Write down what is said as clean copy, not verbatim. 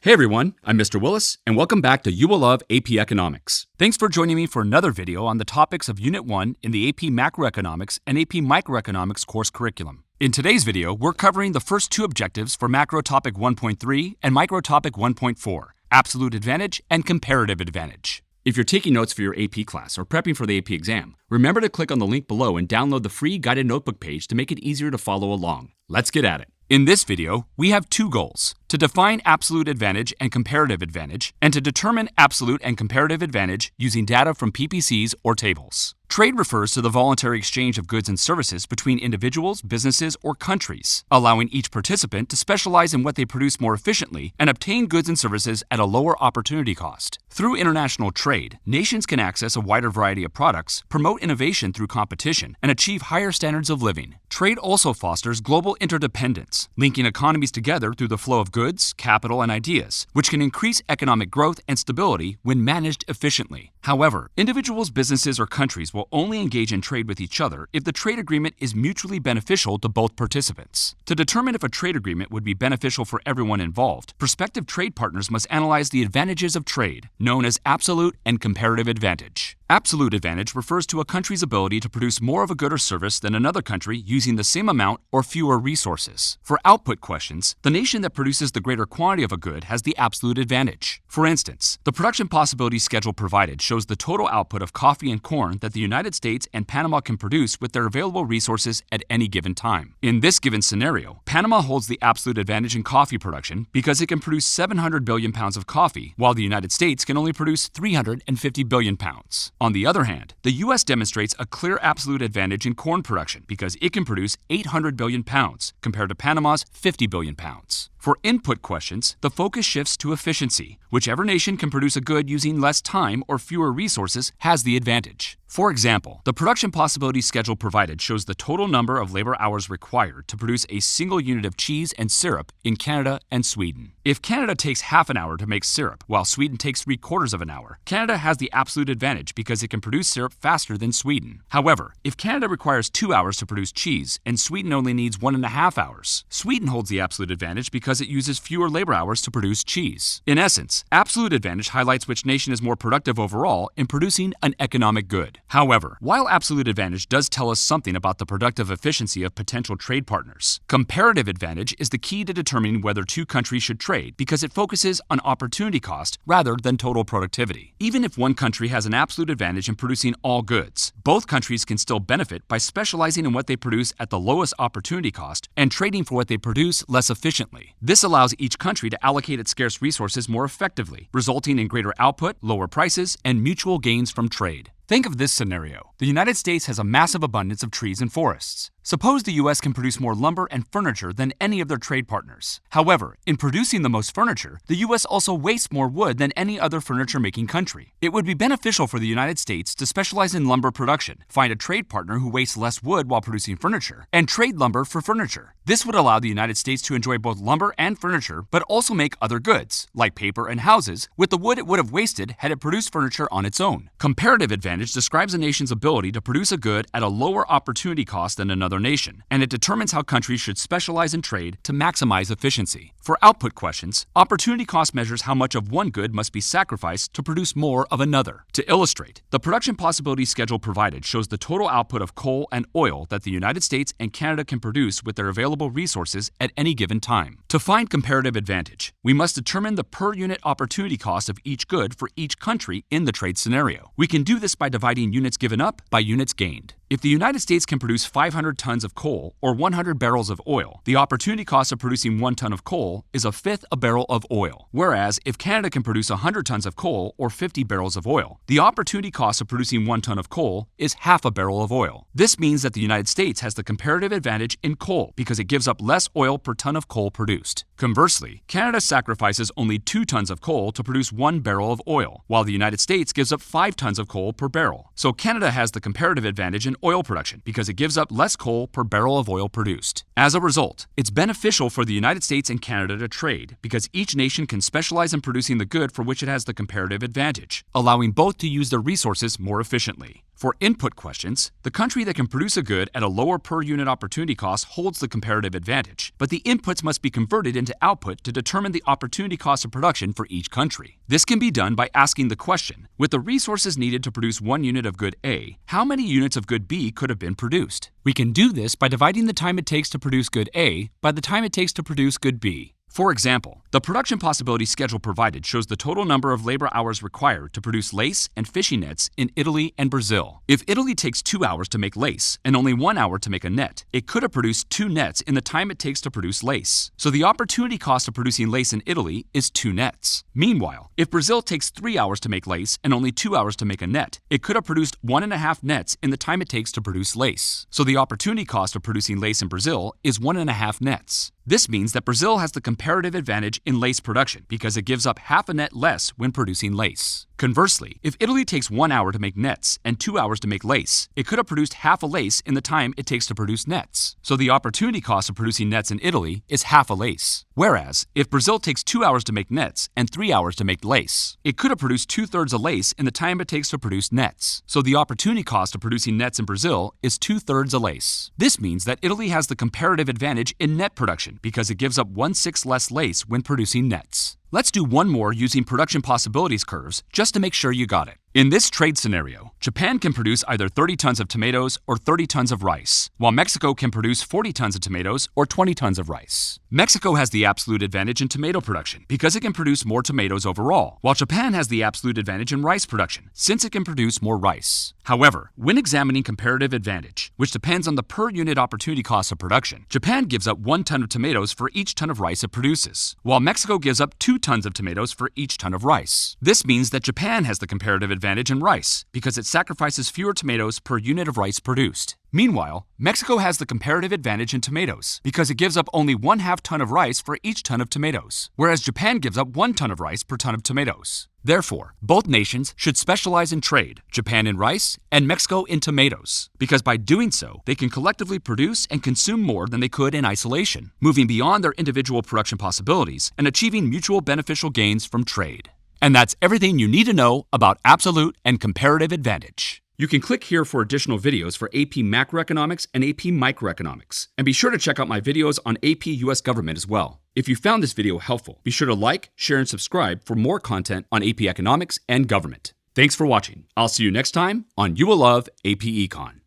Hey everyone, I'm Mr. Willis, and welcome back to You Will Love AP Economics. Thanks for joining me for another video on the topics of Unit 1 in the AP Macroeconomics and AP Microeconomics course curriculum. In today's video, we're covering the first two objectives for Macro Topic 1.3 and Micro Topic 1.4, Absolute Advantage and Comparative Advantage. If you're taking notes for your AP class or prepping for the AP exam, remember to click on the link below and download the free guided notebook page to make it easier to follow along. Let's get at it. In this video, we have two goals: to define absolute advantage and comparative advantage, and to determine absolute and comparative advantage using data from PPCs or tables. Trade refers to the voluntary exchange of goods and services between individuals, businesses, or countries, allowing each participant to specialize in what they produce more efficiently and obtain goods and services at a lower opportunity cost. Through international trade, nations can access a wider variety of products, promote innovation through competition, and achieve higher standards of living. Trade also fosters global interdependence, linking economies together through the flow of goods, capital, and ideas, which can increase economic growth and stability when managed efficiently. However, individuals, businesses, or countries will only engage in trade with each other if the trade agreement is mutually beneficial to both participants. To determine if a trade agreement would be beneficial for everyone involved, prospective trade partners must analyze the advantages of trade, known as absolute and comparative advantage. Absolute advantage refers to a country's ability to produce more of a good or service than another country using the same amount or fewer resources. For output questions, the nation that produces the greater quantity of a good has the absolute advantage. For instance, the production possibility schedule provided shows the total output of coffee and corn that the United States and Panama can produce with their available resources at any given time. In this given scenario, Panama holds the absolute advantage in coffee production because it can produce 700 billion pounds of coffee, while the United States can only produce 350 billion pounds. On the other hand, the U.S. demonstrates a clear absolute advantage in corn production because it can produce 800 billion pounds compared to Panama's 50 billion pounds. For input questions, the focus shifts to efficiency. Whichever nation can produce a good using less time or fewer resources has the advantage. For example, the production possibility schedule provided shows the total number of labor hours required to produce a single unit of cheese and syrup in Canada and Sweden. If Canada takes half an hour to make syrup, while Sweden takes 3/4 of an hour, Canada has the absolute advantage because it can produce syrup faster than Sweden. However, if Canada requires 2 hours to produce cheese and Sweden only needs 1.5 hours, Sweden holds the absolute advantage because it uses fewer labor hours to produce cheese. In essence, absolute advantage highlights which nation is more productive overall in producing an economic good. However, while absolute advantage does tell us something about the productive efficiency of potential trade partners, comparative advantage is the key to determining whether two countries should trade because it focuses on opportunity cost rather than total productivity. Even if one country has an absolute advantage in producing all goods, both countries can still benefit by specializing in what they produce at the lowest opportunity cost and trading for what they produce less efficiently. This allows each country to allocate its scarce resources more effectively, resulting in greater output, lower prices, and mutual gains from trade. Think of this scenario. The United States has a massive abundance of trees and forests. Suppose the U.S. can produce more lumber and furniture than any of their trade partners. However, in producing the most furniture, the U.S. also wastes more wood than any other furniture-making country. It would be beneficial for the United States to specialize in lumber production, find a trade partner who wastes less wood while producing furniture, and trade lumber for furniture. This would allow the United States to enjoy both lumber and furniture, but also make other goods, like paper and houses, with the wood it would have wasted had it produced furniture on its own. Comparative advantage describes a nation's ability to produce a good at a lower opportunity cost than another nation, and it determines how countries should specialize in trade to maximize efficiency. For output questions, opportunity cost measures how much of one good must be sacrificed to produce more of another. To illustrate, the production possibility schedule provided shows the total output of coal and oil that the United States and Canada can produce with their available resources at any given time. To find comparative advantage, we must determine the per unit opportunity cost of each good for each country in the trade scenario. We can do this by dividing units given up by units gained. If the United States can produce 500 tons of coal or 100 barrels of oil, the opportunity cost of producing 1 ton of coal is a fifth a barrel of oil. Whereas if Canada can produce 100 tons of coal or 50 barrels of oil, the opportunity cost of producing 1 ton of coal is half a barrel of oil. This means that the United States has the comparative advantage in coal because it gives up less oil per ton of coal produced. Conversely, Canada sacrifices only 2 tons of coal to produce 1 barrel of oil, while the United States gives up 5 tons of coal per barrel. So Canada has the comparative advantage in oil production because it gives up less coal per barrel of oil produced. As a result, it's beneficial for the United States and Canada to trade because each nation can specialize in producing the good for which it has the comparative advantage, allowing both to use their resources more efficiently. For input questions, the country that can produce a good at a lower per unit opportunity cost holds the comparative advantage, but the inputs must be converted into output to determine the opportunity cost of production for each country. This can be done by asking the question, with the resources needed to produce 1 unit of good A, how many units of good B could have been produced? We can do this by dividing the time it takes to produce good A by the time it takes to produce good B. For example, the production possibility schedule provided shows the total number of labor hours required to produce lace and fishing nets in Italy and Brazil. If Italy takes 2 hours to make lace and only 1 hour to make a net, it could have produced 2 nets in the time it takes to produce lace. So the opportunity cost of producing lace in Italy is 2 nets. Meanwhile, if Brazil takes 3 hours to make lace and only 2 hours to make a net, it could have produced 1.5 nets in the time it takes to produce lace. So the opportunity cost of producing lace in Brazil is 1.5 nets. This means that Brazil has the comparative advantage in lace production because it gives up half a net less when producing lace. Conversely, if Italy takes 1 hour to make nets and 2 hours to make lace, it could have produced half a lace in the time it takes to produce nets. So the opportunity cost of producing nets in Italy is half a lace. Whereas, if Brazil takes 2 hours to make nets and 3 hours to make lace, it could have produced 2/3 a lace in the time it takes to produce nets. So the opportunity cost of producing nets in Brazil is 2/3 a lace. This means that Italy has the comparative advantage in net production because it gives up 1/6 less lace when producing nets. Let's do one more using production possibilities curves just to make sure you got it. In this trade scenario, Japan can produce either 30 tons of tomatoes or 30 tons of rice, while Mexico can produce 40 tons of tomatoes or 20 tons of rice. Mexico has the absolute advantage in tomato production because it can produce more tomatoes overall, while Japan has the absolute advantage in rice production since it can produce more rice. However, when examining comparative advantage, which depends on the per unit opportunity cost of production, Japan gives up 1 ton of tomatoes for each ton of rice it produces, while Mexico gives up 2 tons of tomatoes for each ton of rice. This means that Japan has the comparative advantage in rice because it sacrifices fewer tomatoes per unit of rice produced. Meanwhile, Mexico has the comparative advantage in tomatoes because it gives up only 1/2 ton of rice for each ton of tomatoes, whereas Japan gives up 1 ton of rice per ton of tomatoes. Therefore, both nations should specialize in trade, Japan in rice and Mexico in tomatoes, because by doing so, they can collectively produce and consume more than they could in isolation, moving beyond their individual production possibilities and achieving mutual beneficial gains from trade. And that's everything you need to know about absolute and comparative advantage. You can click here for additional videos for AP Macroeconomics and AP Microeconomics. And be sure to check out my videos on AP US Government as well. If you found this video helpful, be sure to like, share, and subscribe for more content on AP Economics and Government. Thanks for watching. I'll see you next time on You Will Love AP Econ.